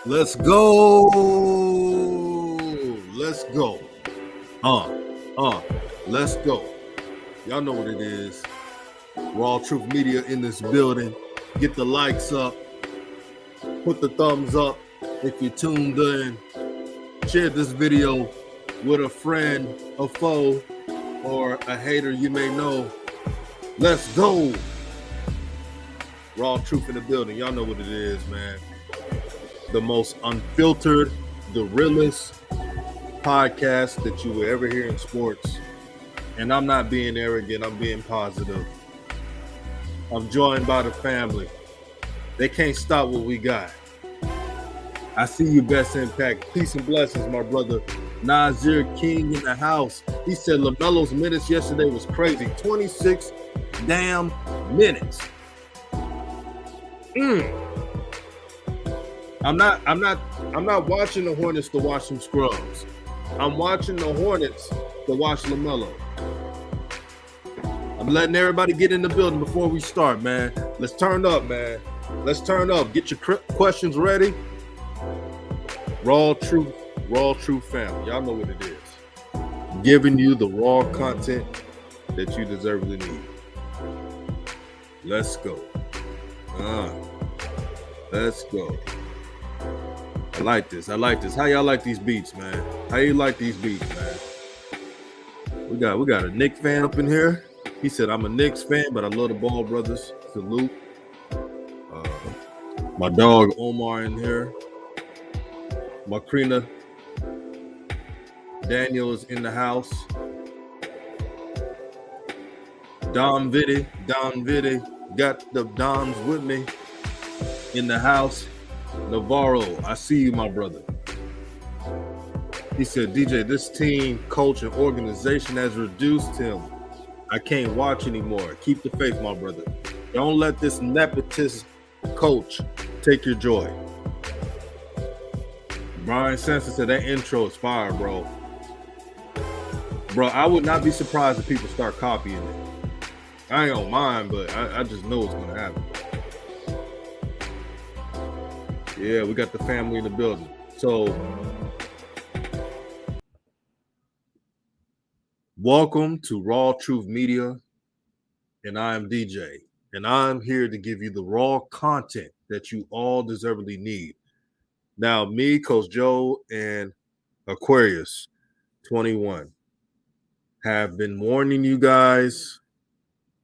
Let's go. Let's go. Let's go. Y'all know what it is. RawTruth Media in this building. Get the likes up. Put the thumbs up if you're tuned in. Share this video with a friend, a foe, or a hater you may know. Let's go. RawTruth in the building. Y'all know what it is, man. The most unfiltered, the realest podcast that you will ever hear in sports. And I'm not being arrogant, I'm being positive. I'm joined by the family. They can't stop what we got. I see you, Best Impact. Peace and blessings, my brother. Nazir King in the house. He said Lamelo'S minutes yesterday was crazy. 26 damn minutes. I'm not watching the Hornets to watch some scrubs. I'm watching the Hornets to watch LaMelo. I'm letting everybody get in the building before we start, man. Let's turn up, man. Let's turn up. Get your questions ready. RawTruth family. Y'all know what it is. Giving you the raw content that you deservedly need. Let's go. Let's go. I like this. How y'all like these beats, man? How you like these beats, man? We got a Knicks fan up in here. He said, I'm a Knicks fan, but I love the Ball brothers. Salute. My dog Omar in here. Macrina Daniel is in the house. Don Vitti got the Dons with me in the house. Navarro, I see you, my brother. He said, DJ, this team, coach, and organization has reduced him. I can't watch anymore. Keep the faith, my brother. Don't let this nepotist coach take your joy. Brian Sanson said that intro is fire, bro. Bro, I would not be surprised if people start copying it. I ain't gonna mind, but I just know it's gonna happen. Yeah, we got the family in the building. So, welcome to RawTruth Media, and I am DJ, and I'm here to give you the raw content that you all deservedly need. Now, me, Coach Joe, and Aquarius 21 have been warning you guys,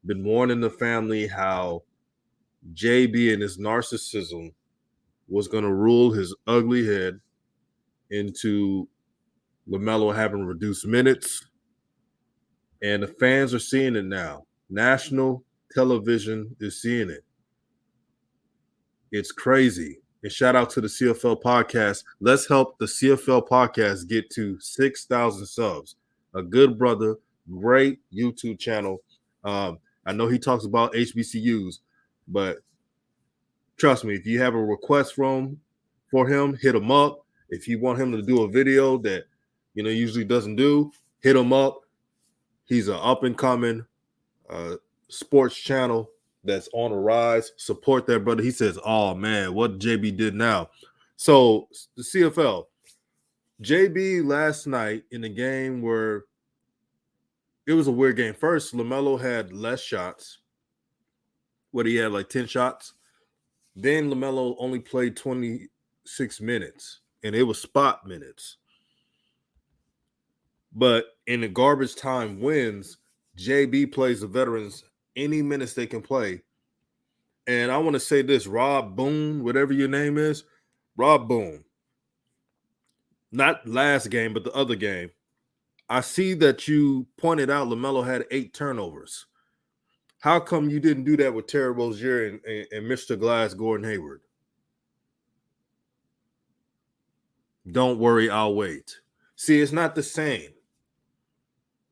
been warning the family how JB and his narcissism was going to rule his ugly head into LaMelo having reduced minutes. And the fans are seeing it now. National television is seeing it. It's crazy. And shout out to the CFL podcast. Let's help the CFL podcast get to 6,000 subs. A good brother, great YouTube channel. I know he talks about HBCUs, but trust me, if you have a request for him, hit him up. If you want him to do a video that usually doesn't do, hit him up. He's an up-and-coming sports channel that's on a rise. Support that brother. He says, oh, man, what JB did now. So the CFL, JB last night in a game where it was a weird game. First, LaMelo had less shots. He had like 10 shots. Then LaMelo only played 26 minutes, and it was spot minutes. But in the garbage time wins, JB plays the veterans any minutes they can play. And I want to say this, Rob Boone, whatever your name is, Rob Boone, not last game, but the other game, I see that you pointed out LaMelo had 8 turnovers. How come you didn't do that with Terry Rozier and Mr. Glass, Gordon Hayward? Don't worry, I'll wait. See, it's not the same.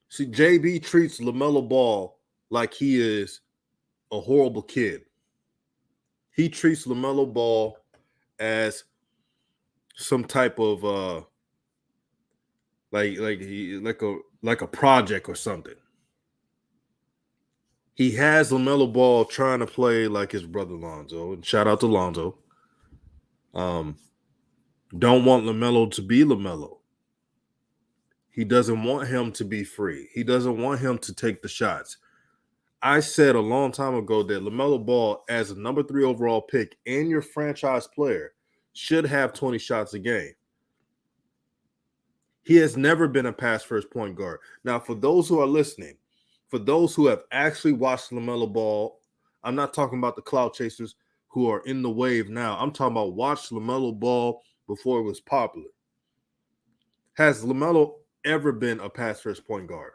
See, JB treats LaMelo Ball like he is a horrible kid. He treats LaMelo Ball as some type of like a project or something. He has LaMelo Ball trying to play like his brother Lonzo, and shout out to Lonzo. don't want LaMelo to be LaMelo. He doesn't want him to be free. He doesn't want him to take the shots. I said a long time ago that LaMelo Ball, as a number 3 overall pick and your franchise player, should have 20 shots a game. He has never been a pass-first point guard. Now, for those who are listening, for those who have actually watched LaMelo Ball, I'm not talking about the cloud chasers who are in the wave now. I'm talking about watch LaMelo Ball before it was popular. Has LaMelo ever been a pass-first point guard?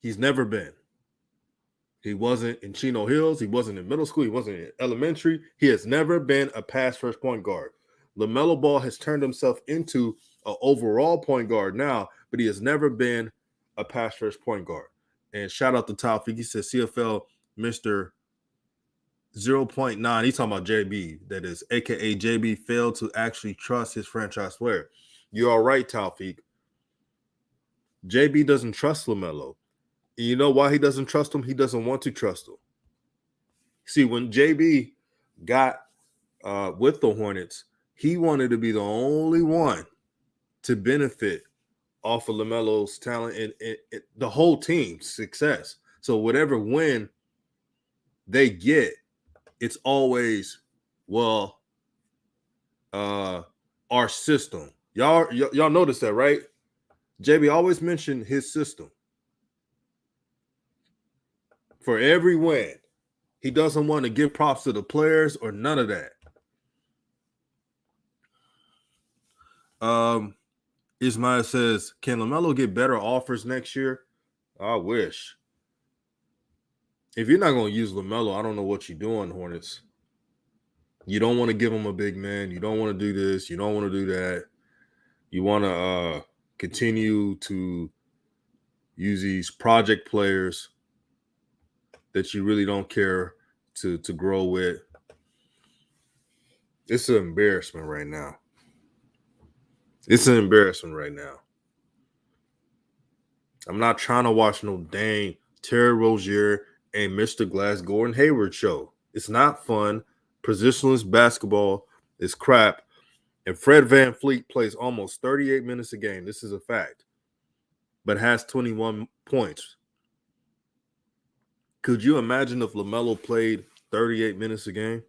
He's never been. He wasn't in Chino Hills. He wasn't in middle school. He wasn't in elementary. He has never been a pass-first point guard. LaMelo Ball has turned himself into an overall point guard now, but he has never been a pass-first point guard. And shout out to Taufik. He says CFL Mr. 0.9. He's talking about JB, that is, a.k.a. JB failed to actually trust his franchise player. You are right, Taufik. JB doesn't trust LaMelo. And you know why he doesn't trust him? He doesn't want to trust him. See, when JB got with the Hornets, he wanted to be the only one to benefit off of LaMelo's talent and the whole team's success. So whatever win they get, it's always, well, our system. Y'all notice that, right? JB always mentioned his system. For every win, he doesn't want to give props to the players or none of that. Ismail says, can LaMelo get better offers next year? I wish. If you're not going to use LaMelo, I don't know what you're doing, Hornets. You don't want to give him a big man. You don't want to do this. You don't want to do that. You want to continue to use these project players that you really don't care to grow with. It's an embarrassment right now. It's an embarrassment right now. I'm not trying to watch no dang Terry Rozier and Mr. Glass Gordon Hayward show. It's not fun. Positionless basketball is crap. And Fred VanVleet plays almost 38 minutes a game. This is a fact. But has 21 points. Could you imagine if LaMelo played 38 minutes a game?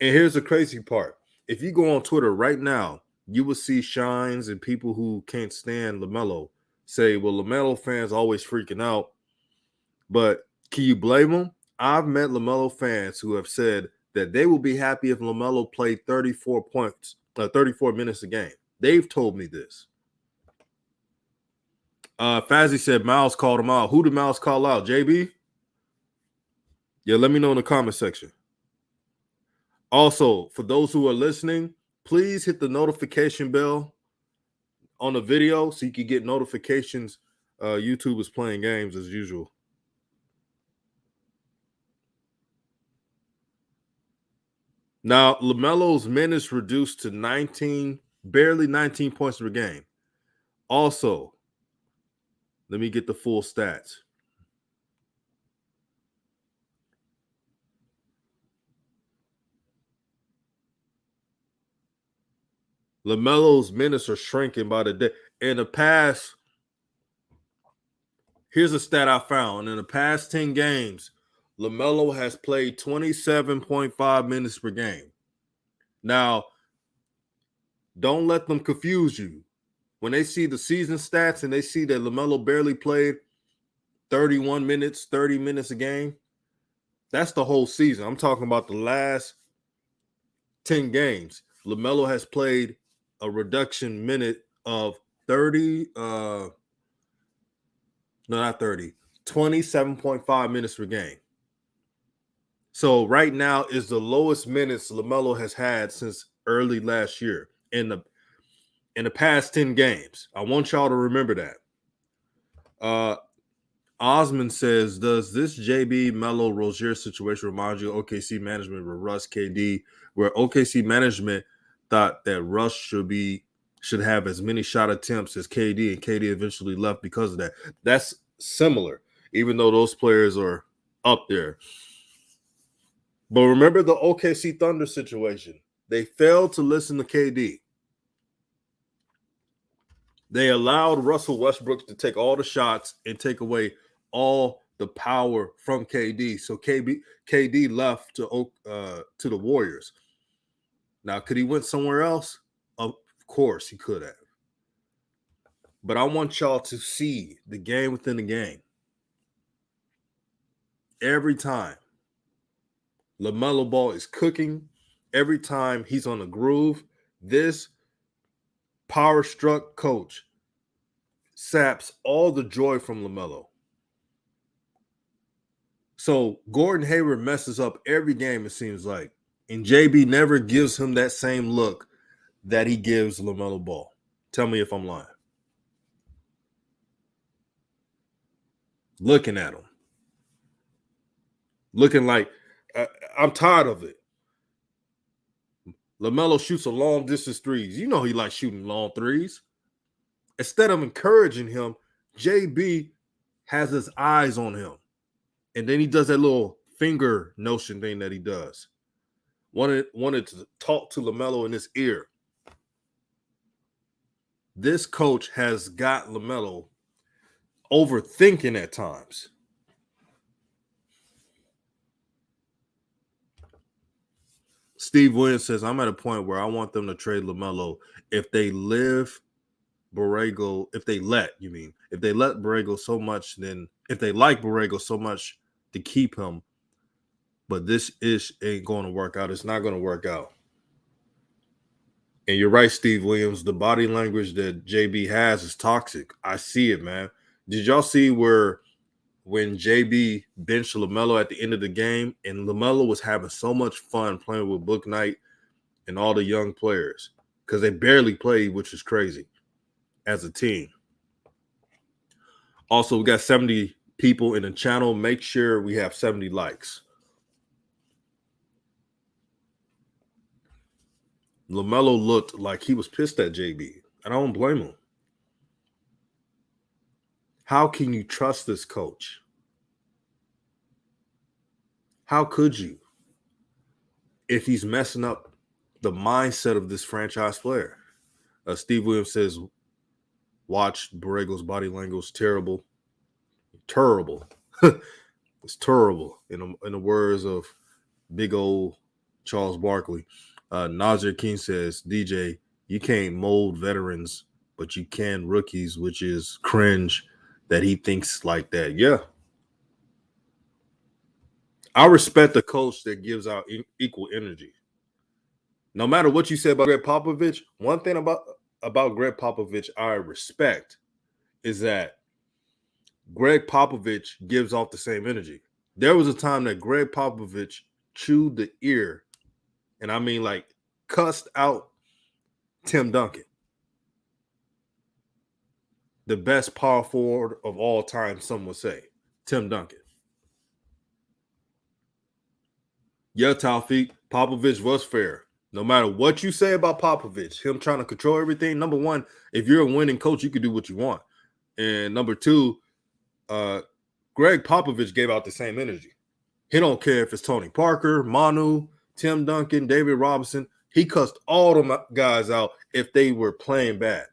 And here's the crazy part. If you go on Twitter right now, you will see shines and people who can't stand LaMelo say, well, LaMelo fans always freaking out. But can you blame them? I've met LaMelo fans who have said that they will be happy if LaMelo played 34 minutes a game. They've told me this. Fazzy said Miles called him out. Who did Miles call out? JB? Yeah, let me know in the comment section. Also, for those who are listening, please hit the notification bell on the video so you can get notifications. YouTube is playing games as usual. Now, LaMelo's minutes reduced to barely 19 points per game. Also, let me get the full stats. LaMelo's minutes are shrinking by the day. In the past, here's a stat I found. In the past 10 games, LaMelo has played 27.5 minutes per game. Now, don't let them confuse you. When they see the season stats and they see that LaMelo barely played 31 minutes, 30 minutes a game, that's the whole season. I'm talking about the last 10 games. LaMelo has played a reduction minute of 27.5 minutes per game. So right now is the lowest minutes LaMelo has had since early last year in the past 10 games. I want y'all to remember that. Osmond says, does this JB Melo Rozier situation remind you of OKC management with Russ KD, where OKC management thought that Russ should have as many shot attempts as KD, and KD eventually left because of that? That's similar, even though those players are up there. But remember the OKC Thunder situation. They failed to listen to KD. They allowed Russell Westbrook to take all the shots and take away all the power from KD. So KD left to the Warriors. Now, could he went somewhere else? Of course, he could have. But I want y'all to see the game within the game. Every time LaMelo Ball is cooking, every time he's on the groove, this power-struck coach saps all the joy from LaMelo. So Gordon Hayward messes up every game, it seems like. And JB never gives him that same look that he gives LaMelo Ball. Tell me if I'm lying. Looking at him. Looking like, I'm tired of it. LaMelo shoots a long distance threes. You know he likes shooting long threes. Instead of encouraging him, JB has his eyes on him. And then he does that little finger notion thing that he does. Wanted to talk to LaMelo in his ear. This coach has got LaMelo overthinking at times. Steve Williams says, I'm at a point where I want them to trade LaMelo if they let Borrego so much, then if they like Borrego so much to keep him, but this ish ain't going to work out. It's not going to work out. And you're right, Steve Williams. The body language that JB has is toxic. I see it, man. Did y'all see when JB benched LaMelo at the end of the game and LaMelo was having so much fun playing with Book Knight and all the young players because they barely played, which is crazy, as a team. Also, we got 70 people in the channel. Make sure we have 70 likes. LaMelo looked like he was pissed at JB. I don't blame him. How can you trust this coach? How could you? If he's messing up the mindset of this franchise player. Steve Williams says, watch Borrego's body language. Terrible. It's terrible. In the words of big old Charles Barkley. Nazir King says, DJ, you can't mold veterans, but you can rookies, which is cringe that he thinks like that. Yeah. I respect the coach that gives out equal energy. No matter what you say about Greg Popovich, one thing about Greg Popovich I respect is that Greg Popovich gives off the same energy. There was a time that Greg Popovich chewed the ear, and I mean like cussed out Tim Duncan, the best power forward of all time, some would say, Tim Duncan. Yeah, Taufik, Popovich was fair. No matter what you say about Popovich, him trying to control everything, number one, if you're a winning coach, you can do what you want. And number two, Greg Popovich gave out the same energy. He don't care if it's Tony Parker, Manu, Tim Duncan, David Robinson. He cussed all them guys out if they were playing bad.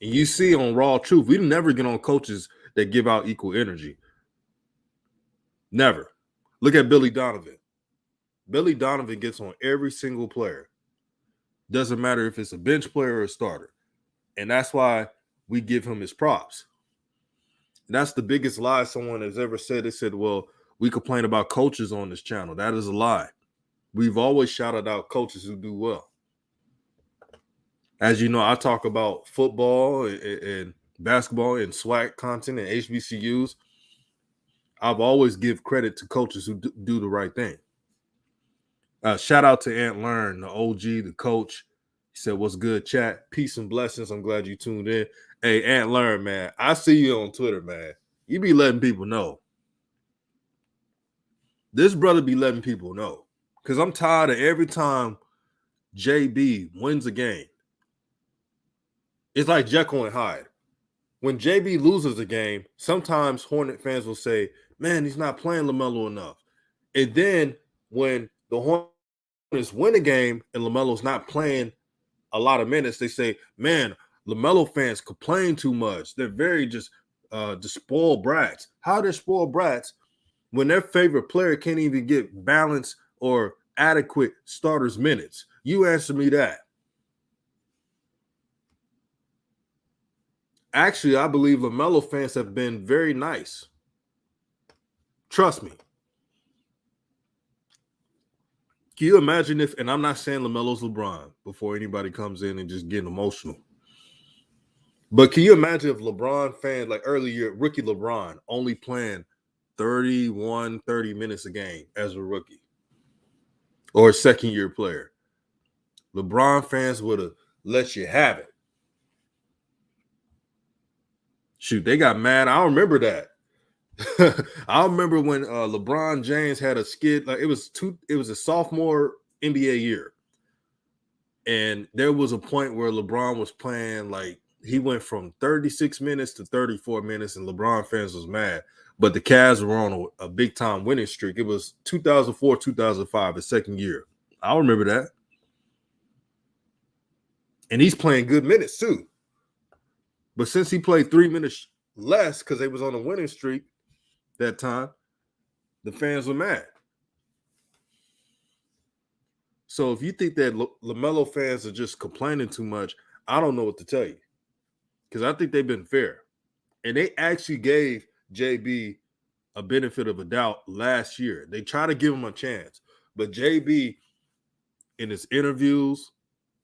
And you see on RawTruth, we never get on coaches that give out equal energy. Never. Look at Billy Donovan. Billy Donovan gets on every single player. Doesn't matter if it's a bench player or a starter. And that's why we give him his props. And that's the biggest lie someone has ever said. They said, well, we complain about coaches on this channel. That is a lie. We've always shouted out coaches who do well. As you know, I talk about football and basketball and SWAC content and HBCUs. I've always give credit to coaches who do the right thing. Shout out to Ant Learn, the OG, the coach. He said, what's good, chat? Peace and blessings. I'm glad you tuned in. Hey, Ant Learn, man. I see you on Twitter, man. You be letting people know. This brother be letting people know. Because I'm tired of every time JB wins a game. It's like Jekyll and Hyde. When JB loses a game, sometimes Hornet fans will say, man, he's not playing LaMelo enough. And then when the Hornets win a game and LaMelo's not playing a lot of minutes, they say, man, LaMelo fans complain too much. They're very just spoiled brats. How they're spoiled brats when their favorite player can't even get balanced or adequate starters minutes? You answer me that. Actually, I believe LaMelo fans have been very nice. Trust me. Can you imagine if, and I'm not saying LaMelo's LeBron before anybody comes in and just getting emotional, but can you imagine if LeBron fans, like earlier, rookie LeBron, only playing 30 minutes a game as a rookie or a second year player? LeBron fans would have let you have it. Shoot, they got mad. I remember that. I remember when LeBron James had a skid, like it was a sophomore NBA year. And there was a point where LeBron was playing, like he went from 36 minutes to 34 minutes, and LeBron fans was mad. But the Cavs were on a big time winning streak. It was 2004, 2005, his second year. I remember that. And he's playing good minutes too. But since he played 3 minutes less because they was on a winning streak that time, the fans were mad. So if you think that LaMelo fans are just complaining too much, I don't know what to tell you. Because I think they've been fair. And they actually gave JB a benefit of a doubt last year. They tried to give him a chance. But JB, in his interviews,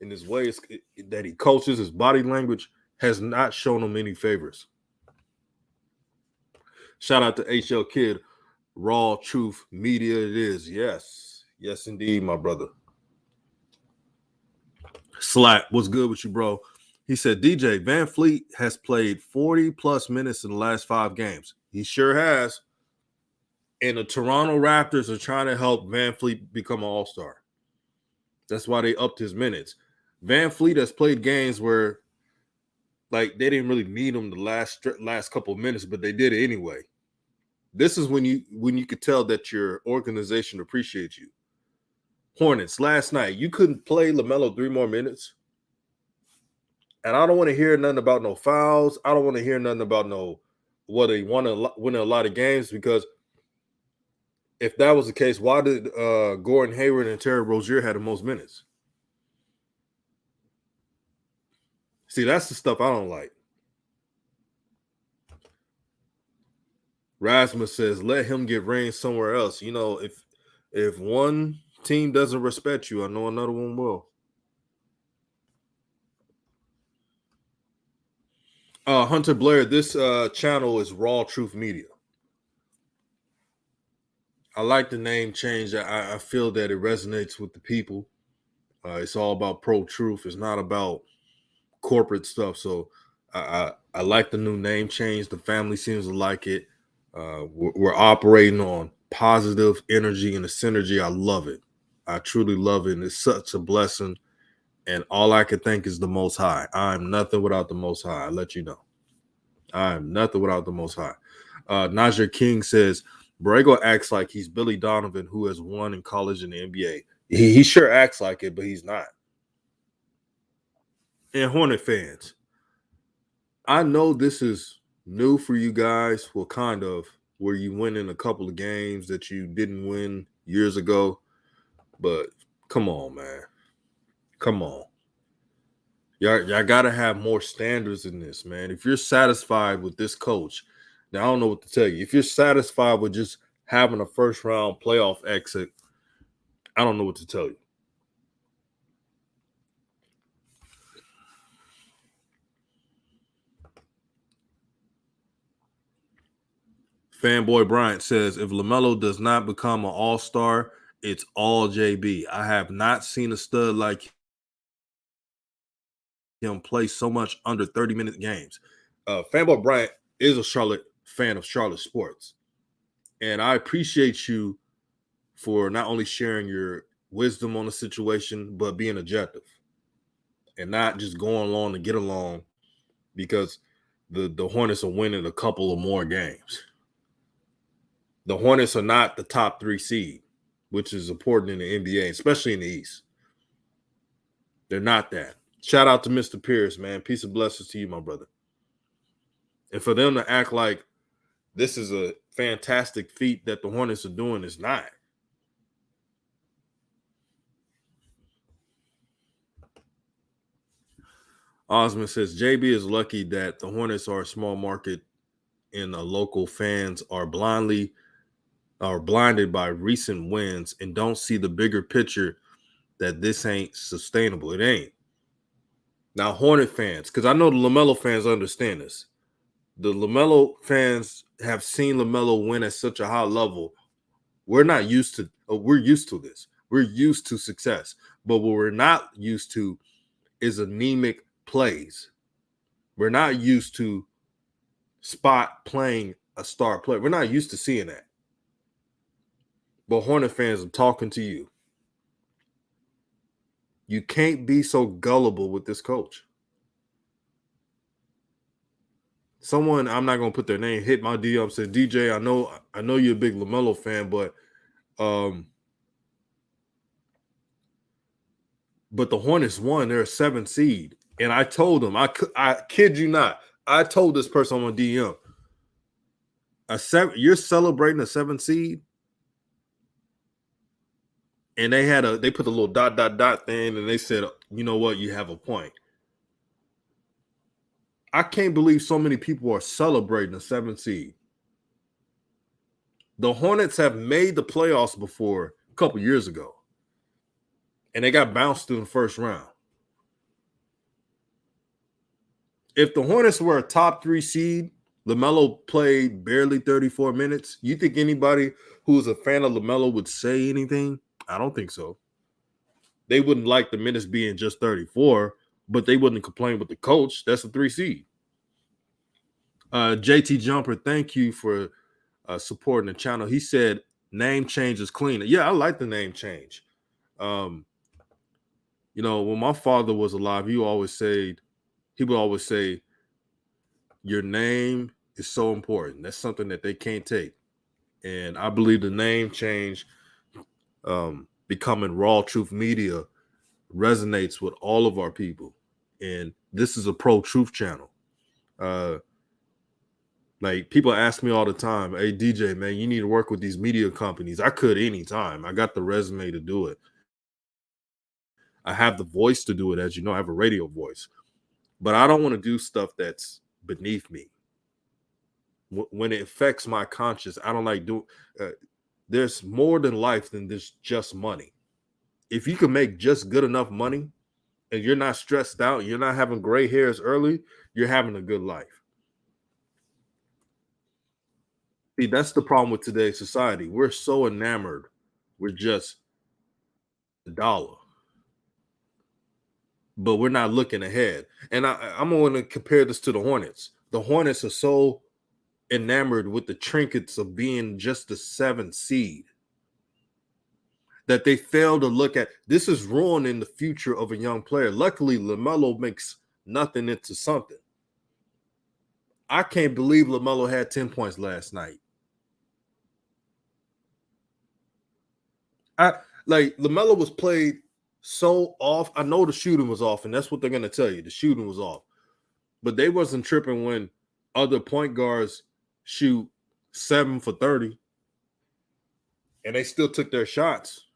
in his ways that he coaches, his body language, has not shown him any favors. Shout out to HL Kid, RawTruth Media. It is. Yes. Yes, indeed, my brother. Slack, what's good with you, bro? He said, DJ, Van Fleet has played 40 plus minutes in the last 5 games. He sure has. And the Toronto Raptors are trying to help Van Fleet become an all-star. That's why they upped his minutes. Van Fleet has played games where, like, they didn't really need him the last couple of minutes, but they did it anyway. This is when you could tell that your organization appreciates you. Hornets, last night, you couldn't play LaMelo 3 more minutes. And I don't want to hear nothing about no fouls. I don't want to hear nothing about they want to win a lot of games, because if that was the case, why did Gordon Hayward and Terry Rozier have the most minutes? See, that's the stuff I don't like. Rasmus says, let him get reign somewhere else. You know, if one team doesn't respect you, I know another one will. Hunter Blair, this channel is RawTruth Media. I like the name change. I feel that it resonates with the people. It's all about pro truth. It's not about corporate stuff. So I like the new name change. The family seems to like it. We're operating on positive energy and the synergy. I love it. I truly love it. And it's such a blessing. And all I can thank is the Most High. I'm nothing without the Most High. I let you know. I'm nothing without the Most High. Najee King says, Borrego acts like he's Billy Donovan, who has won in college and the NBA. He sure acts like it, but he's not. And Hornet fans, I know this is new for you guys. Well, kind of, where you win in a couple of games that you didn't win years ago. But come on, man. Come on. Y'all got to have more standards in this, man. If you're satisfied with this coach, now I don't know what to tell you. If you're satisfied with just having a first-round playoff exit, I don't know what to tell you. Fanboy Bryant says, if LaMelo does not become an all-star, it's all JB. I have not seen a stud like him play so much under 30-minute games. Fanboy Bryant is a Charlotte fan of Charlotte sports. And I appreciate you for not only sharing your wisdom on the situation, but being objective and not just going along to get along, because the Hornets are winning a couple of more games. The Hornets are not the top 3 seed, which is important in the NBA, especially in the East. They're not that. Shout out to Mr. Pierce, man. Peace and blessings to you, my brother. And for them to act like this is a fantastic feat that the Hornets are doing is not. Osman says JB is lucky that the Hornets are a small market and local fans are blinded by recent wins and don't see the bigger picture that this ain't sustainable. It ain't. Now, Hornet fans, because I know the LaMelo fans understand this. The LaMelo fans have seen LaMelo win at such a high level. We're not used to. We're used to this. We're used to success, but what we're not used to is anemic plays. We're not used to spot playing a star player. We're not used to seeing that. But Hornet fans, I'm talking to you. You can't be so gullible with this coach. Someone, I'm not gonna put their name, hit my DM, said, DJ, I know you're a big LaMelo fan, but the Hornets won. They're a 7 seed. And I told them, I kid you not, I told this person on my DM, you're celebrating a 7 seed? And they put the little ... thing, and they said, you know what, you have a point. I can't believe so many people are celebrating a 7 seed. The Hornets have made the playoffs before a couple years ago, and they got bounced in the first round. If the Hornets were a top 3 seed, LaMelo played barely 34 minutes. You think anybody who's a fan of LaMelo would say anything? I don't think so. They wouldn't like the minutes being just 34, but they wouldn't complain with the coach. That's a 3 seed. JT Jumper, thank you for supporting the channel. He said name change is clean. Yeah, I like the name change. When my father was alive, he would always say, your name is so important. That's something that they can't take. And I believe the name change, becoming RawTruth Media, resonates with all of our people. And this is a pro-truth channel. Like, people ask me all the time, hey, DJ, man, you need to work with these media companies. I could anytime. I got the resume to do it. I have the voice to do it. As you know, I have a radio voice. But I don't want to do stuff that's beneath me. When it affects my conscience, I don't like doing. There's more than life than this just money. If you can make just good enough money and you're not stressed out, you're not having gray hairs early, you're having a good life. See, that's the problem with today's society. We're so enamored with just the dollar, but we're not looking ahead. And I'm going to compare this to the Hornets. The Hornets are so enamored with the trinkets of being just the 7th seed that they fail to look at this is ruining the future of a young player. Luckily, LaMelo makes nothing into something. I can't believe LaMelo had 10 points last night. LaMelo was played so off. I know the shooting was off, and that's what they're going to tell you. The shooting was off. But they wasn't tripping when other point guards shoot 7 for 30, and they still took their shots.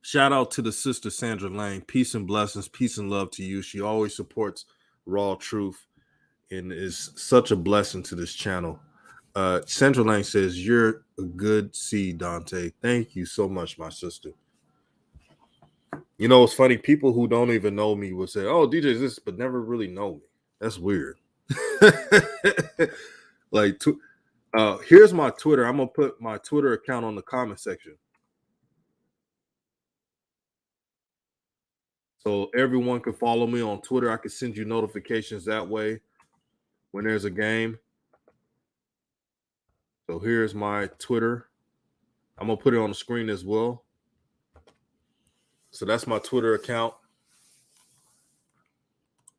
Shout out to the sister Sandra Lane. Peace and blessings, peace and love to you. She always supports RawTruth and is such a blessing to this channel. Sandra Lane says, you're a good seed, Dante. Thank you so much, my sister. You know, it's funny. People who don't even know me will say, oh, DJ is this, but never really know me. That's weird. Here's my Twitter. I'm going to put my Twitter account on the comment section, so everyone can follow me on Twitter. I can send you notifications that way when there's a game. So here's my Twitter. I'm going to put it on the screen as well. So that's my Twitter account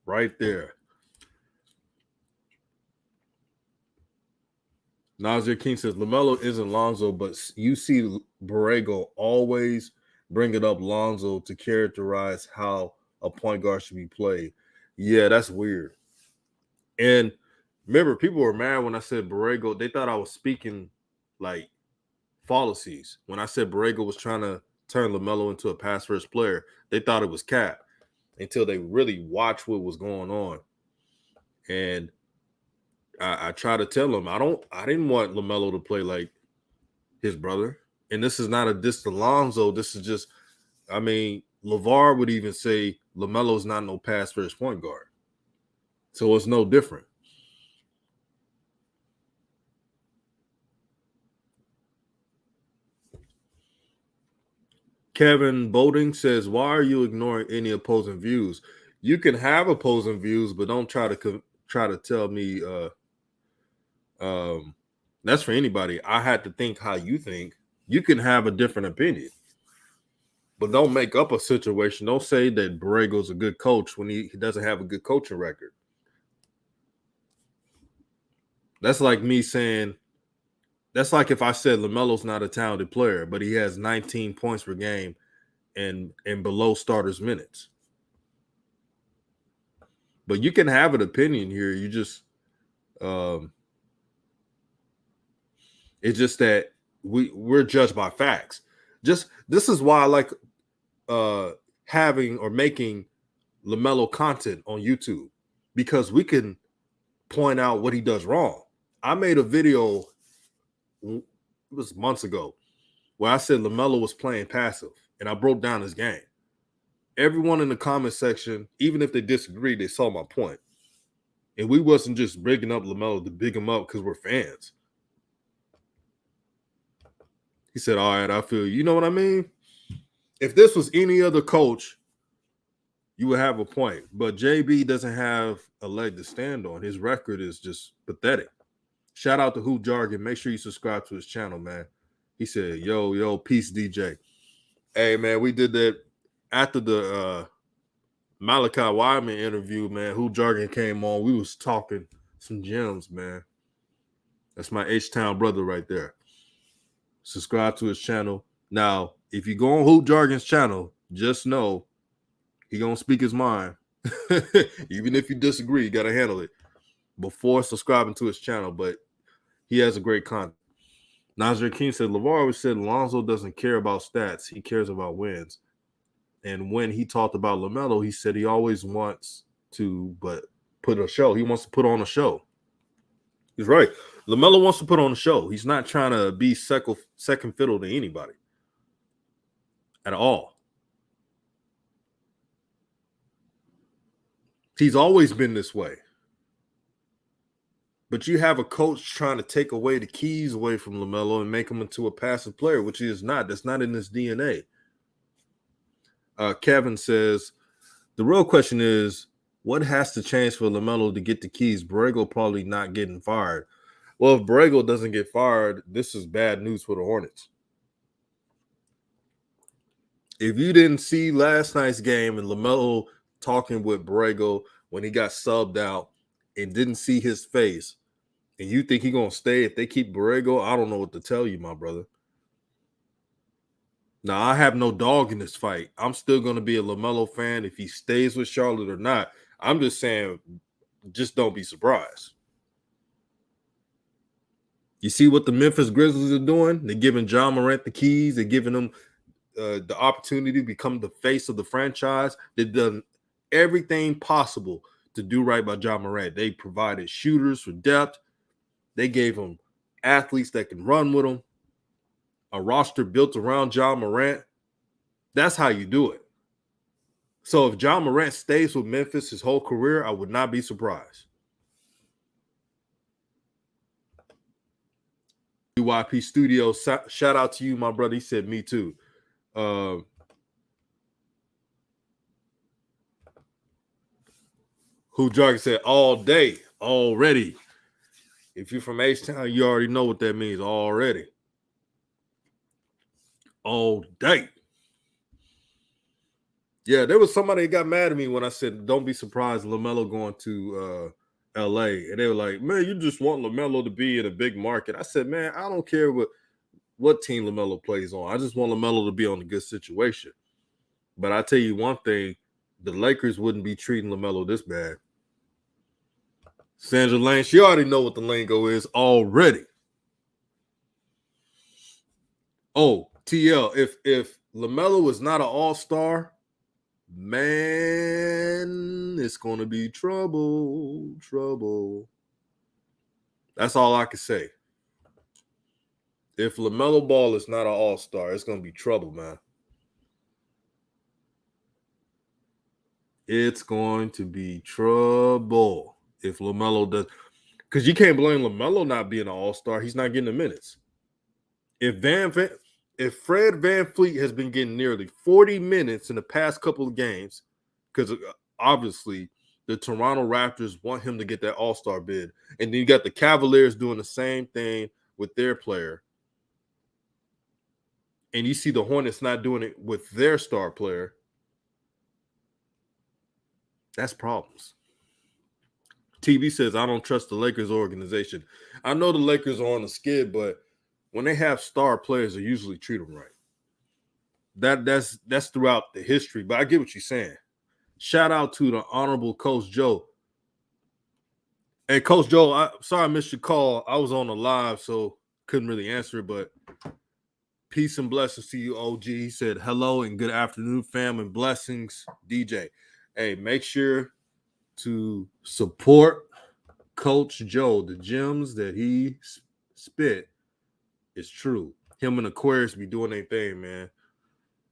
right there. Nazir King says LaMelo isn't Lonzo, but you see Borrego always bring it up Lonzo to characterize how a point guard should be played. Yeah, that's weird. And remember, people were mad when I said Borrego. They thought I was speaking like fallacies. When I said Borrego was trying to turn LaMelo into a pass first player, they thought it was cap until they really watched what was going on. And I try to tell them I didn't want LaMelo to play like his brother. And this is not a diss to Lonzo. This is just, I mean, LeVar would even say LaMelo's not no pass first point guard. So it's no different. Kevin Bolding says, "Why are you ignoring any opposing views? You can have opposing views, but don't try to tell me that's for anybody. I had to think how you think. You can have a different opinion, but don't make up a situation. Don't say that Borrego's a good coach when he doesn't have a good coaching record. That's like me saying, that's like if I said LaMelo's not a talented player, but he has 19 points per game and below starters minutes. But you can have an opinion here. You just it's just that we're judged by facts. Just this is why I like having or making LaMelo content on YouTube, because we can point out what he does wrong. I made a video, it was months ago, where I said LaMelo was playing passive, and I broke down his game. Everyone in the comment section, even if they disagreed, they saw my point. And we wasn't just breaking up LaMelo to big him up because we're fans. He said, all right, I feel you. You know what I mean? If this was any other coach, you would have a point. But JB doesn't have a leg to stand on. His record is just pathetic. Shout out to Who Jargon. Make sure you subscribe to his channel, man. He said, yo, peace, DJ. Hey, man, we did that after the Malachi Wyman interview, man. Who Jargon came on. We was talking some gems, man. That's my H-Town brother right there. Subscribe to his channel. Now, if you go on Who Jargon's channel, just know he gonna speak his mind. Even if you disagree, you gotta handle it before subscribing to his channel. But he has a great content. Nazir King said, LeVar always said Lonzo doesn't care about stats. He cares about wins. And when he talked about LaMelo, he said he always wants to put a show. He wants to put on a show. He's right. LaMelo wants to put on a show. He's not trying to be second fiddle to anybody at all. He's always been this way. But you have a coach trying to take away the keys away from LaMelo and make him into a passive player, which he is not. That's not in his DNA. Kevin says, the real question is, what has to change for LaMelo to get the keys? Borrego probably not getting fired. Well, if Borrego doesn't get fired, this is bad news for the Hornets. If you didn't see last night's game and LaMelo talking with Borrego when he got subbed out and didn't see his face, and you think he's going to stay if they keep Borrego, I don't know what to tell you, my brother. Now, I have no dog in this fight. I'm still going to be a LaMelo fan if he stays with Charlotte or not. I'm just saying, just don't be surprised. You see what the Memphis Grizzlies are doing? They're giving John Morant the keys. They're giving him the opportunity to become the face of the franchise. They've done everything possible to do right by John Morant. They provided shooters for depth. They gave him athletes that can run with him. A roster built around John Morant. That's how you do it. So if John Morant stays with Memphis his whole career, I would not be surprised. UYP Studios, shout out to you, my brother. He said, me too. Who Jargon said, all day, already. If you're from H-Town, you already know what that means, already. All day. Yeah, there was somebody that got mad at me when I said, don't be surprised LaMelo going to LA, and they were like, man, you just want LaMelo to be in a big market. I said, man, I don't care what team LaMelo plays on. I just want LaMelo to be on a good situation. But I tell you one thing, the Lakers wouldn't be treating LaMelo this bad. Sandra Lane, she already know what the lingo is already. Oh, TL, if LaMelo is not an all-star, man, it's going to be trouble. That's all I can say. If LaMelo Ball is not an all-star, it's going to be trouble, man. It's going to be trouble if LaMelo does. Because you can't blame LaMelo not being an all-star. He's not getting the minutes. If Fred VanVleet has been getting nearly 40 minutes in the past couple of games, because obviously the Toronto Raptors want him to get that all-star bid, and then you got the Cavaliers doing the same thing with their player, and you see the Hornets not doing it with their star player, that's problems. TV says, I don't trust the Lakers organization. I know the Lakers are on a skid, but when they have star players, they usually treat them right. That's throughout the history, but I get what you're saying. Shout out to the Honorable Coach Joe. Hey, Coach Joe, sorry I missed your call. I was on the live, so couldn't really answer it, but peace and blessings to you, OG. He said, hello and good afternoon, fam, and blessings, DJ. Hey, make sure to support Coach Joe. The gems that he spit is true. Him and Aquarius be doing their thing, man.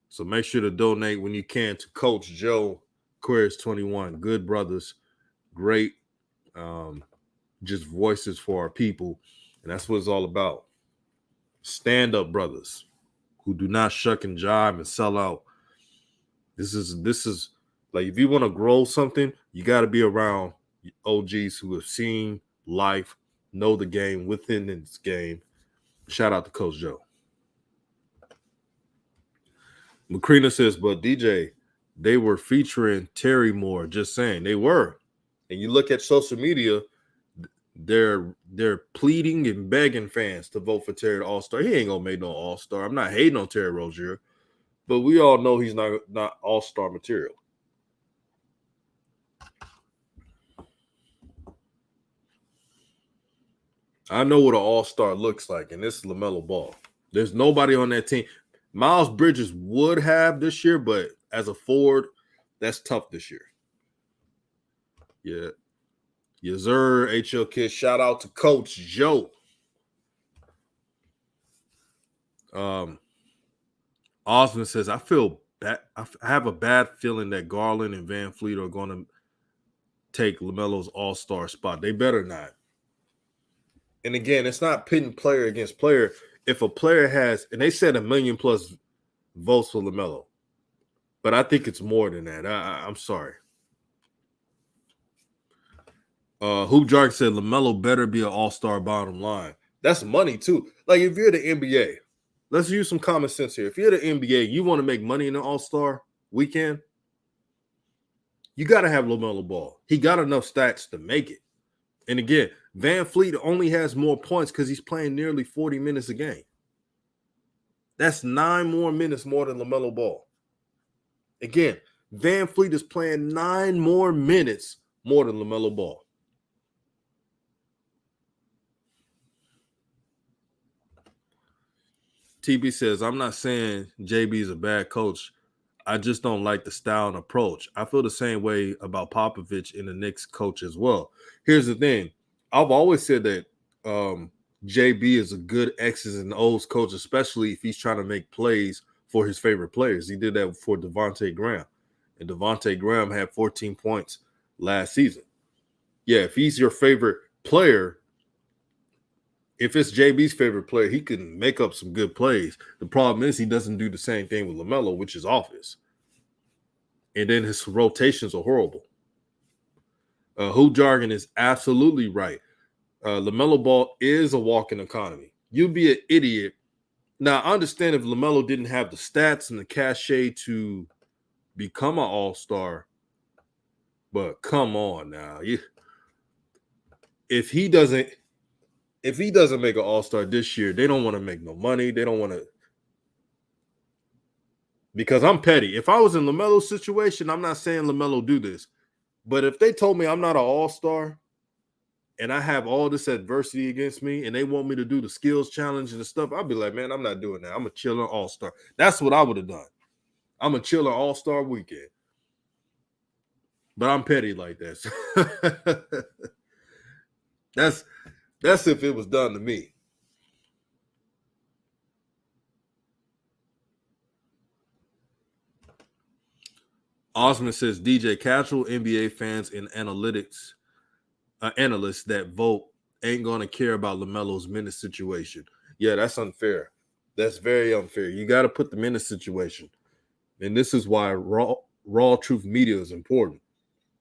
So make sure to donate when you can to Coach Joe, Aquarius 21. Good brothers, great, just voices for our people, and that's what it's all about. Stand-up brothers who do not shuck and jive and sell out. This is like, if you want to grow something, you got to be around OGs who have seen life, know the game within this game. Shout out to Coach Joe. Macrina says, but DJ, they were featuring Terry Moore. Just saying, they were. And you look at social media, they're pleading and begging fans to vote for Terry All-Star. He ain't gonna make no All-Star. I'm not hating on Terry Rozier, but we all know he's not All-Star material. I know what an All-Star looks like, and this is LaMelo Ball. There's nobody on that team. Miles Bridges would have this year, but as a forward, that's tough this year. Yeah. Yes, sir, HL Kid. Shout out to Coach Joe. Osmond says, I feel bad. I have a bad feeling that Garland and VanVleet are going to take LaMelo's all-star spot. They better not. And again, it's not pitting player against player. If a player has, and they said 1 million plus votes for LaMelo, but I think it's more than that. I'm sorry. Hoop Jark said LaMelo better be an all-star bottom line. That's money too. Like, if you're the NBA, let's use some common sense here. If you're the NBA, you want to make money in the all-star weekend, you got to have LaMelo Ball. He got enough stats to make it. And again, VanVleet only has more points because he's playing nearly 40 minutes a game. That's 9 more minutes more than LaMelo Ball. Again, VanVleet is playing 9 more minutes more than LaMelo Ball. TB says, I'm not saying JB is a bad coach. I just don't like the style and approach. I feel the same way about Popovich and the Knicks coach as well. Here's the thing. I've always said that JB is a good X's and O's coach, especially if he's trying to make plays for his favorite players. He did that for Devontae Graham. And Devontae Graham had 14 points last season. Yeah, if he's your favorite player, if it's JB's favorite player, he can make up some good plays. The problem is he doesn't do the same thing with LaMelo, which is office. And then his rotations are horrible. Hoop Jargon is absolutely right. LaMelo Ball is a walking economy. You'd be an idiot. Now, I understand if LaMelo didn't have the stats and the cachet to become an all-star, but come on now. if he doesn't make an all-star this year, they don't want to make no money. They don't want to, because I'm petty. If I was in LaMelo's situation, I'm not saying LaMelo do this, but if they told me I'm not an all-star and I have all this adversity against me and they want me to do the skills challenge and the stuff, I'd be like, man, I'm not doing that. I'm a chiller all-star. That's what I would have done. I'm a chiller all-star weekend. But I'm petty like that. That's if it was done to me. Osman says DJ casual NBA fans and analysts that vote ain't gonna care about LaMelo's minute situation. Yeah, that's unfair. That's very unfair. You got to put them in a situation, and this is why RawTruth media is important.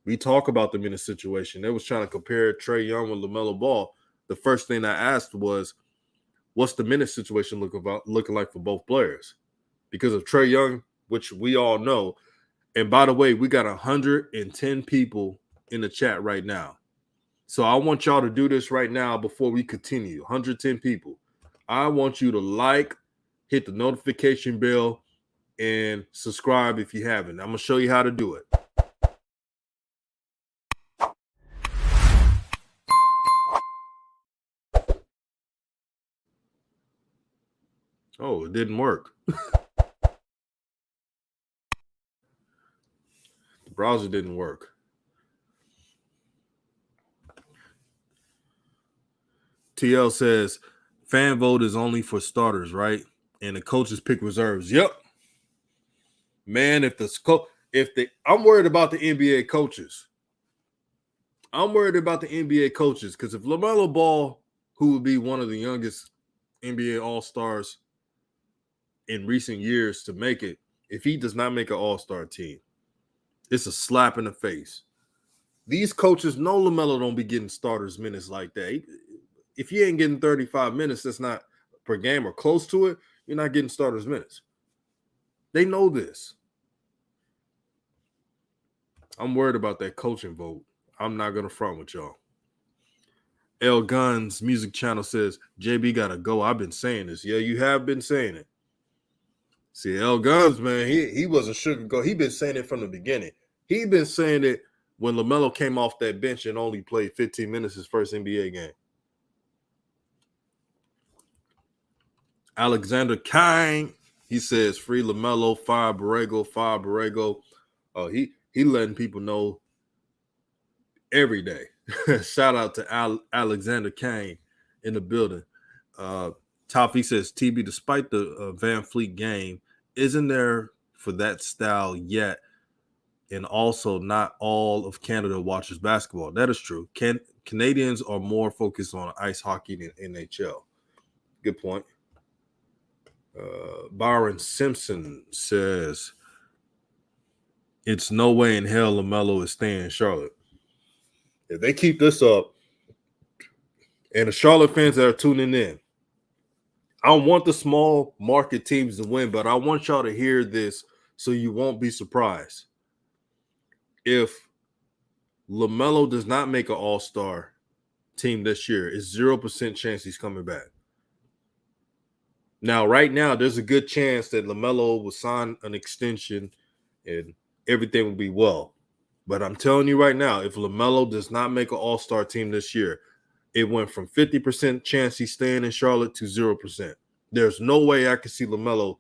We talk about them in a situation. They was trying to compare Trae Young with LaMelo Ball. The first thing I asked was, what's the minute situation looking like for both players? Because of Trae Young, which we all know. And by the way, we got 110 people in the chat right now. So I want y'all to do this right now before we continue. 110 people. I want you to like, hit the notification bell, and subscribe if you haven't. I'm going to show you how to do it. Oh, it didn't work. The browser didn't work. TL says, fan vote is only for starters, right? And the coaches pick reserves. Yep. Man, I'm worried about the NBA coaches. I'm worried about the NBA coaches because if LaMelo Ball, who would be one of the youngest NBA All-Stars in recent years to make it, if he does not make an All-Star team, it's a slap in the face. These coaches know LaMelo don't be getting starters minutes like that. If you ain't getting 35 minutes, that's not per game or close to it, you're not getting starters minutes. They know this. I'm worried about that coaching vote. I'm not going to front with y'all. L Guns music channel says, JB got to go. I've been saying this. Yeah, you have been saying it. See, L Guns, man, he wasn't sugarcoat. He been saying it from the beginning. He been saying it when LaMelo came off that bench and only played 15 minutes his first NBA game. Alexander Kine, he says, free LaMelo, fire Borrego. Oh, he letting people know every day. Shout out to Alexander Kane in the building. Toffee says, TB, despite the Van Fleet game, isn't there for that style yet? And also, not all of Canada watches basketball. That is true. Canadians are more focused on ice hockey than NHL. Good point. Byron Simpson says, it's no way in hell LaMelo is staying in Charlotte. If they keep this up, and the Charlotte fans that are tuning in, I don't want the small market teams to win, but I want y'all to hear this so you won't be surprised. If LaMelo does not make an all-star team this year, it's 0% chance he's coming back. Now, right now, there's a good chance that LaMelo will sign an extension and everything will be well. But I'm telling you right now, if LaMelo does not make an all-star team this year, it went from 50% chance he's staying in Charlotte to 0%. There's no way I can see LaMelo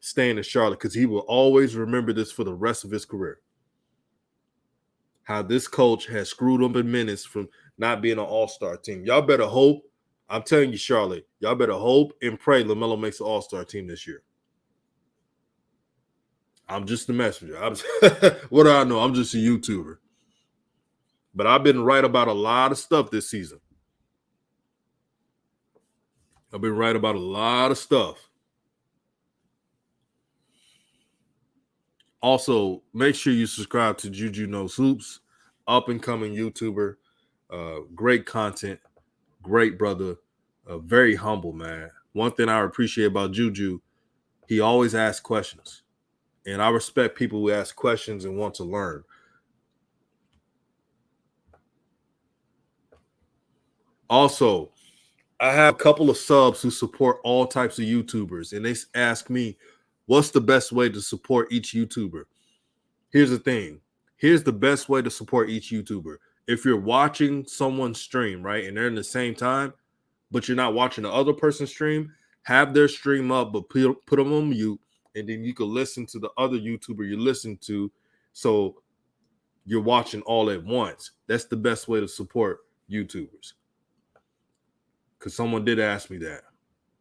staying in Charlotte because he will always remember this for the rest of his career. How this coach has screwed him in minutes from not being an all-star team. Y'all better hope. I'm telling you, Charlotte, y'all better hope and pray LaMelo makes an all-star team this year. I'm just the messenger. What do I know? I'm just a YouTuber. But I've been right about a lot of stuff this season. I've been right about a lot of stuff. Also, make sure you subscribe to Juju Knows Hoops, up-and-coming YouTuber. Great content, great brother, very humble, man. One thing I appreciate about Juju, he always asks questions. And I respect people who ask questions and want to learn. Also, I have a couple of subs who support all types of YouTubers, and they ask me, what's the best way to support each YouTuber? Here's the thing. Here's the best way to support each YouTuber. If you're watching someone stream, right, and they're in the same time, but you're not watching the other person's stream, have their stream up, but put them on mute, and then you can listen to the other YouTuber you're listening to. So you're watching all at once. That's the best way to support YouTubers. Because someone did ask me that.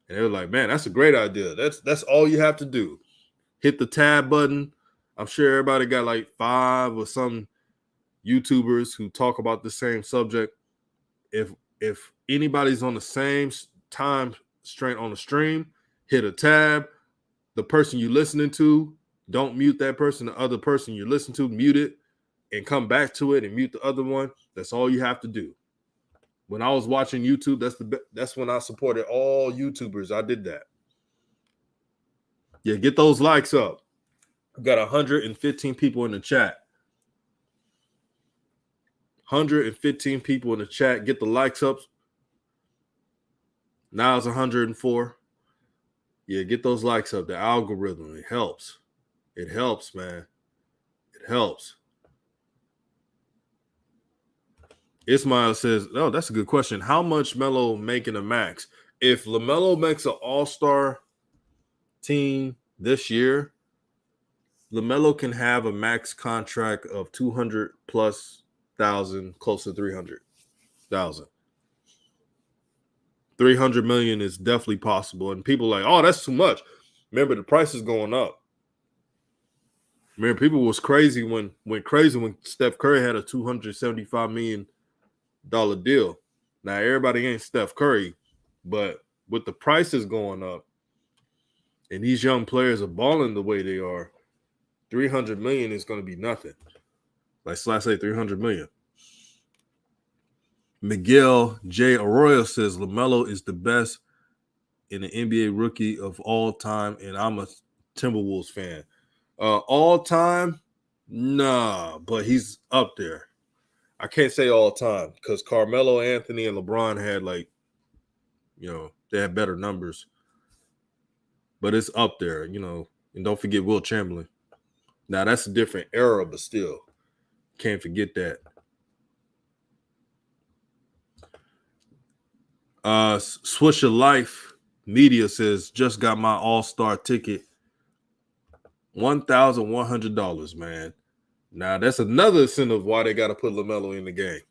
And they were like, man, that's a great idea. That's all you have to do. Hit the tab button. I'm sure everybody got like 5 or some YouTubers who talk about the same subject. If anybody's on the same time straight on the stream, hit a tab. The person you're listening to, don't mute that person. The other person you listen to, mute it and come back to it and mute the other one. That's all you have to do. When I was watching YouTube, that's when I supported all YouTubers. I did that. Yeah, get those likes up. I've got 115 people in the chat. 115 people in the chat. Get the likes up. Now it's 104. Yeah, get those likes up. The algorithm, it helps. It helps, man. It helps. Ismail says, oh, that's a good question. How much Melo making a max? If LaMelo makes an all-star team this year, LaMelo can have a max contract of 200 plus thousand, close to 300,000. 300 million is definitely possible. And people are like, oh, that's too much. Remember, the price is going up. Remember, people went crazy when Steph Curry had a $275 million deal. Now, everybody ain't Steph Curry, but with the prices going up and these young players are balling the way they are, 300 million is going to be nothing. Like Slash say 300 million. Miguel J. Arroyo says LaMelo is the best in the NBA rookie of all time, and I'm a Timberwolves fan. All time, nah, but he's up there. I can't say all time because Carmelo Anthony and LeBron had they had better numbers. But it's up there, and don't forget Will Chamberlain. Now, that's a different era, but still, can't forget that. Swisher Life Media says, just got my all-star ticket. $1,100, man. Now, that's another incentive why they got to put LaMelo in the game.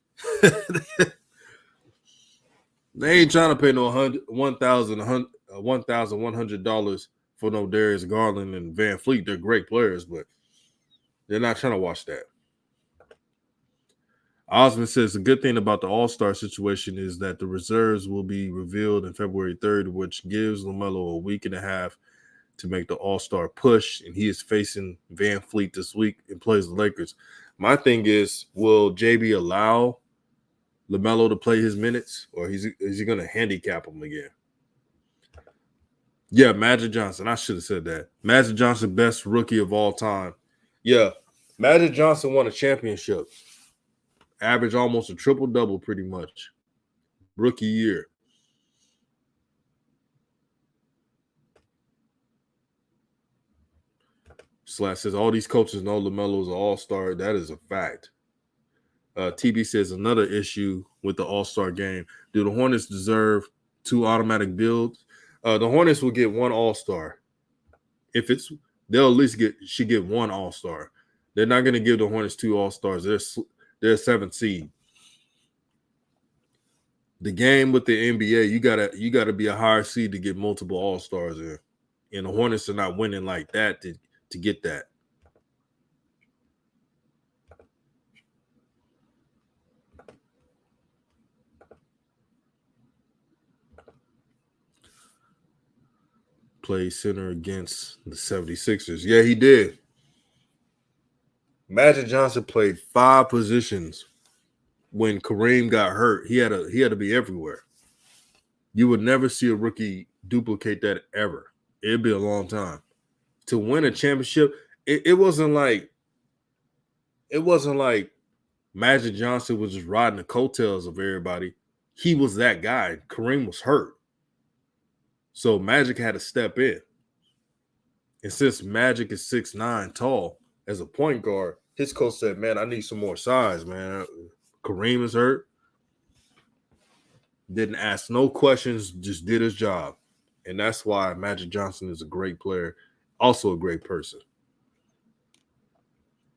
They ain't trying to pay no $1,100 for no Darius Garland and Van Fleet. They're great players, but they're not trying to watch that. Osmond says the good thing about the All-Star situation is that the reserves will be revealed on February 3rd, which gives LaMelo a week and a half to make the All-Star push, and he is facing Van Fleet this week and plays the Lakers. My thing is, will JB allow LaMelo to play his minutes, or is he going to handicap him again? Yeah, Magic Johnson. I should have said that. Magic Johnson, best rookie of all time. Yeah, Magic Johnson won a championship. Average almost a triple-double pretty much. Rookie year. Slash says, all these coaches know LaMelo's an all-star. That is a fact. TB says, another issue with the all-star game. Do the Hornets deserve 2 automatic builds? The Hornets will get 1 all-star. They'll at least should get 1 all-star. They're not going to give the Hornets 2 all-stars. They're a 7th seed. The game with the NBA, you gotta be a higher seed to get multiple all-stars in. And the Hornets are not winning like that to get that. Played center against the 76ers. Yeah, he did. Magic Johnson played 5 positions. When Kareem got hurt, he had to be everywhere. You would never see a rookie duplicate that ever. It'd be a long time. To win a championship, it wasn't like Magic Johnson was just riding the coattails of everybody. he was that guy. Kareem was hurt. So Magic had to step in. And since Magic is 6'9" tall as a point guard, his coach said, man, I need some more size, man. Kareem is hurt. Didn't ask no questions, just did his job. And that's why Magic Johnson is a great player, also a great person.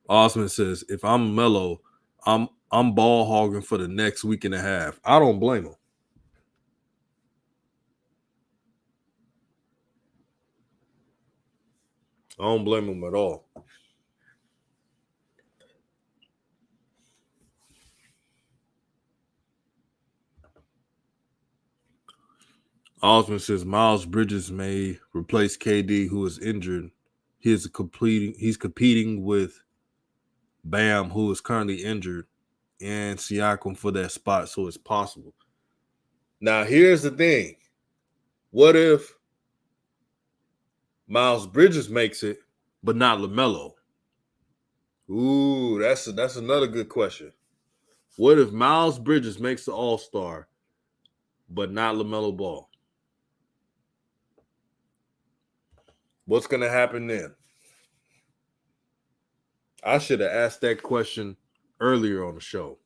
Osman says, if I'm Melo, I'm ball hogging for the next week and a half. I don't blame him. I don't blame him at all. Osman says Miles Bridges may replace KD, who is injured. He's competing with Bam, who is currently injured, and Siakam for that spot, so it's possible. Now, here's the thing. What if Miles Bridges makes it, but not LaMelo? Ooh, that's another good question. What if Miles Bridges makes the All-Star, but not LaMelo Ball? What's going to happen then? I should have asked that question earlier on the show.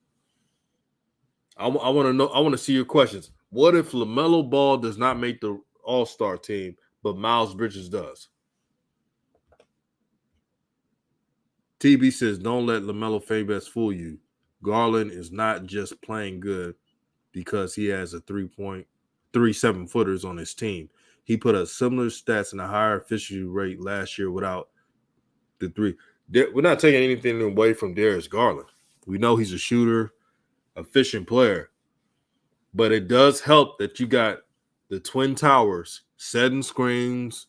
I want to know. I want to see your questions. What if LaMelo Ball does not make the All-Star team, but Miles Bridges does? TB says, don't let LaMelo Fabest fool you. Garland is not just playing good because he has a 3.37 footers on his team. He put up similar stats and a higher efficiency rate last year without the three. We're not taking anything away from Darius Garland. We know he's a shooter, efficient player. But it does help that you got the Twin Towers setting screens,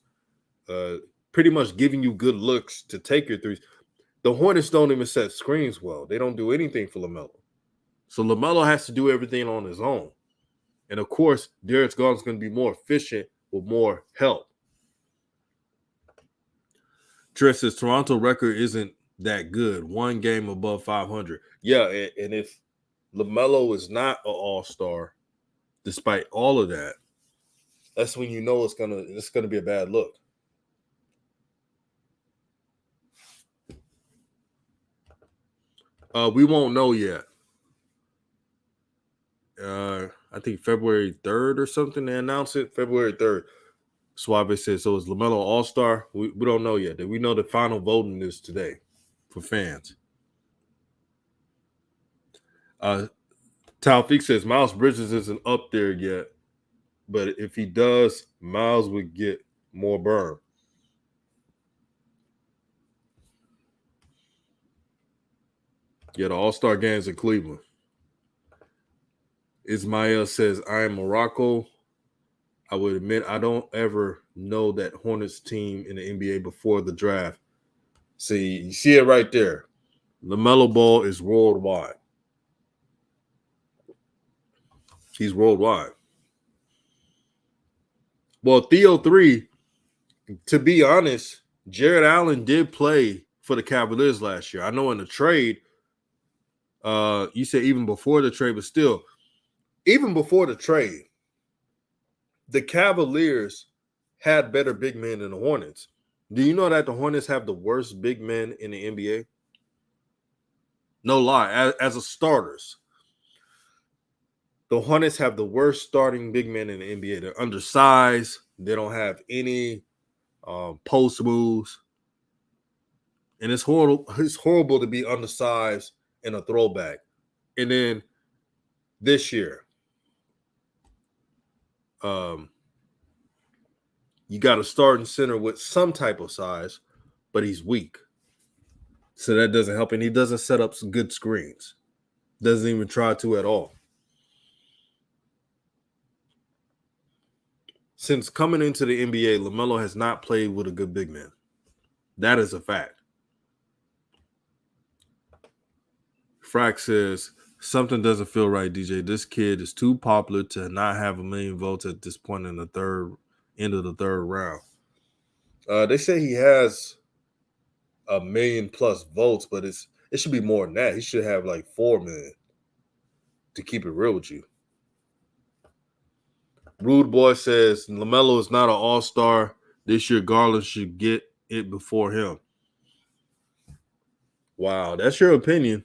pretty much giving you good looks to take your threes. The Hornets don't even set screens well. They don't do anything for LaMelo. So LaMelo has to do everything on his own. And, of course, Darius Garland's going to be more efficient with more help. Tress says Toronto record isn't that good. One game above 500. Yeah, and if LaMelo is not an all-star, despite all of that, that's when you know it's gonna be a bad look. We won't know yet. I think February 3rd or something they announce it. February 3rd. Suave says, so is LaMelo all-star? We don't know yet. We know the final voting is today for fans. Taufik says Miles Bridges isn't up there yet, but if he does, Miles would get more burn. Yeah, the All-Star games in Cleveland. Ismail says, I am Morocco. I would admit I don't ever know that Hornets team in the NBA before the draft. See, you see it right there. LaMelo Ball is worldwide. He's worldwide. Well, Theo 3, to be honest, Jared Allen did play for the Cavaliers last year. I know in the trade, you said even before the trade, but still, even before the trade, the Cavaliers had better big men than the Hornets. Do you know that the Hornets have the worst big men in the NBA? No lie, as a starters. The Hornets have the worst starting big men in the NBA. They're undersized. They don't have any post moves. And it's horrible. It's horrible to be undersized in a throwback. And then this year, you got a starting center with some type of size, but he's weak. So that doesn't help. And he doesn't set up some good screens. Doesn't even try to at all. Since coming into the NBA, LaMelo has not played with a good big man. That is a fact. Frack says, something doesn't feel right, DJ. This kid is too popular to not have 1 million votes at this point in the end of the third round. They say he has 1 million plus votes, but it should be more than that. He should have like 4 million, to keep it real with you. Rude Boy says LaMelo is not an all-star this year. Garland should get it before him. Wow, that's your opinion.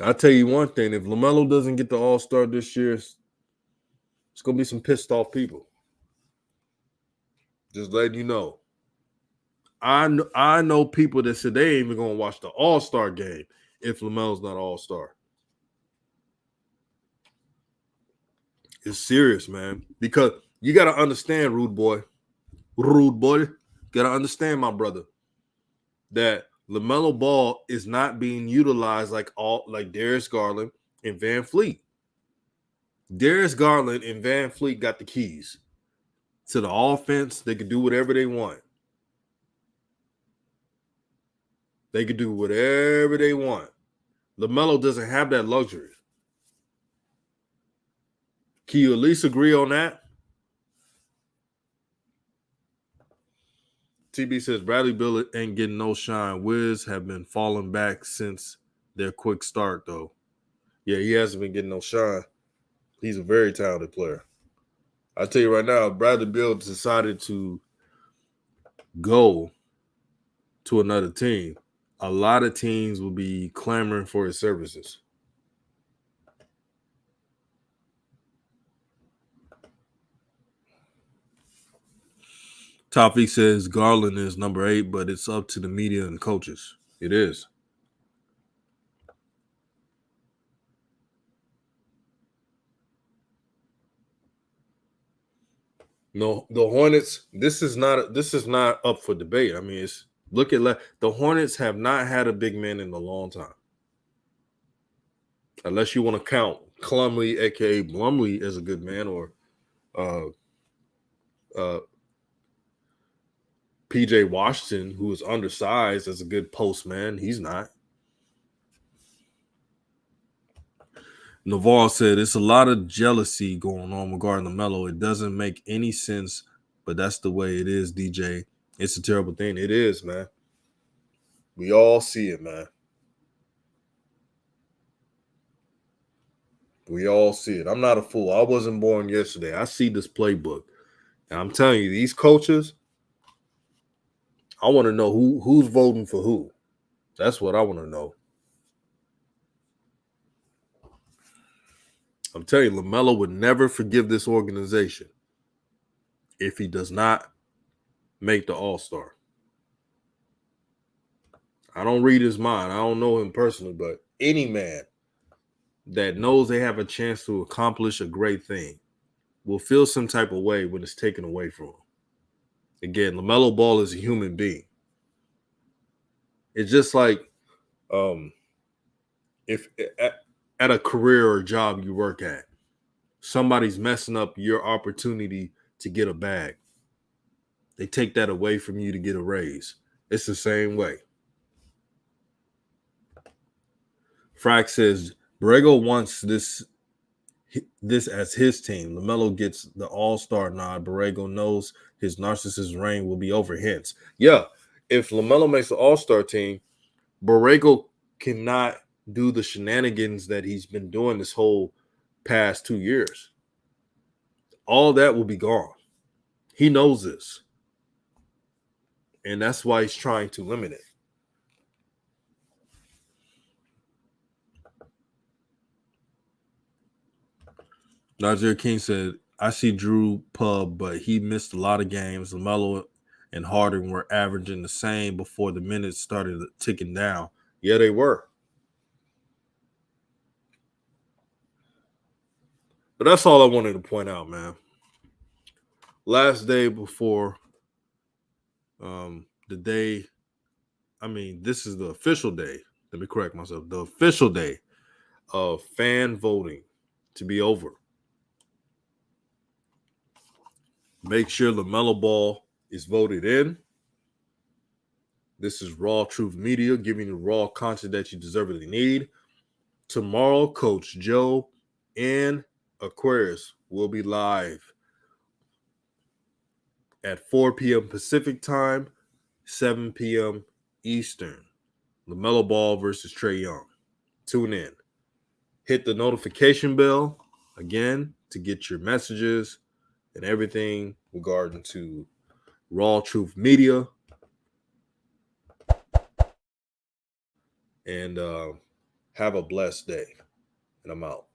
I'll tell you one thing. If LaMelo doesn't get the all-star this year, it's going to be some pissed off people. Just letting you know. I know people that said they ain't even going to watch the all-star game if LaMelo's not all-star. It's serious, man. Because you got to understand, Rude Boy, got to understand, my brother, that LaMelo Ball is not being utilized like Darius Garland and Van Fleet. Darius Garland and Van Fleet got the keys to the offense. They can do whatever they want. They can do whatever they want. LaMelo doesn't have that luxury. Can you at least agree on that? TB says Bradley Beal ain't getting no shine. Wiz have been falling back since their quick start, though. Yeah, he hasn't been getting no shine. He's a very talented player. I tell you right now, if Bradley Beal decided to go to another team, a lot of teams will be clamoring for his services. Toffee says Garland is number 8, but it's up to the media and coaches. It is. No, the Hornets. This is not up for debate. I mean, look at the Hornets have not had a big man in a long time, unless you want to count Plumlee, aka Blumley, as a good man, or PJ Washington, who is undersized, as a good post man. He's not. Navarre said it's a lot of jealousy going on regarding LaMelo. It doesn't make any sense, but that's the way it is, DJ. It's a terrible thing. It is, man. We all see it, man. We all see it. I'm not a fool. I wasn't born yesterday. I see this playbook. And I'm telling you, these coaches, I want to know who's voting for who. That's what I want to know. I'm telling you, LaMelo would never forgive this organization if he does not make the All-Star. I don't read his mind. I don't know him personally, but any man that knows they have a chance to accomplish a great thing will feel some type of way when it's taken away from him. Again, LaMelo Ball is a human being. It's just like if at a career or job you work at, somebody's messing up your opportunity to get a bag. They take that away from you to get a raise. It's the same way. Frack says Borrego wants this as his team. LaMelo gets the all-star nod. Borrego knows his narcissist reign will be over. Hence, yeah, if LaMelo makes the all-star team, Borrego cannot do the shenanigans that he's been doing this whole past 2 years. All that will be gone. He knows this. And that's why he's trying to limit it. Najee King said, I see Drew Pub, but he missed a lot of games. LaMelo and Harden were averaging the same before the minutes started ticking down. Yeah, they were. But that's all I wanted to point out, man. Last day before the day, this is the official day. Let me correct myself. The official day of fan voting to be over. Make sure LaMelo Ball is voted in. This is RawTruth Media, giving you raw content that you deservedly need. Tomorrow, Coach Joe and Aquarius will be live at 4 p.m. Pacific time, 7 p.m. Eastern. LaMelo Ball versus Trae Young. Tune in. Hit the notification bell. Again, to get your messages and everything regarding to Raw Truth Media. And have a blessed day. And I'm out.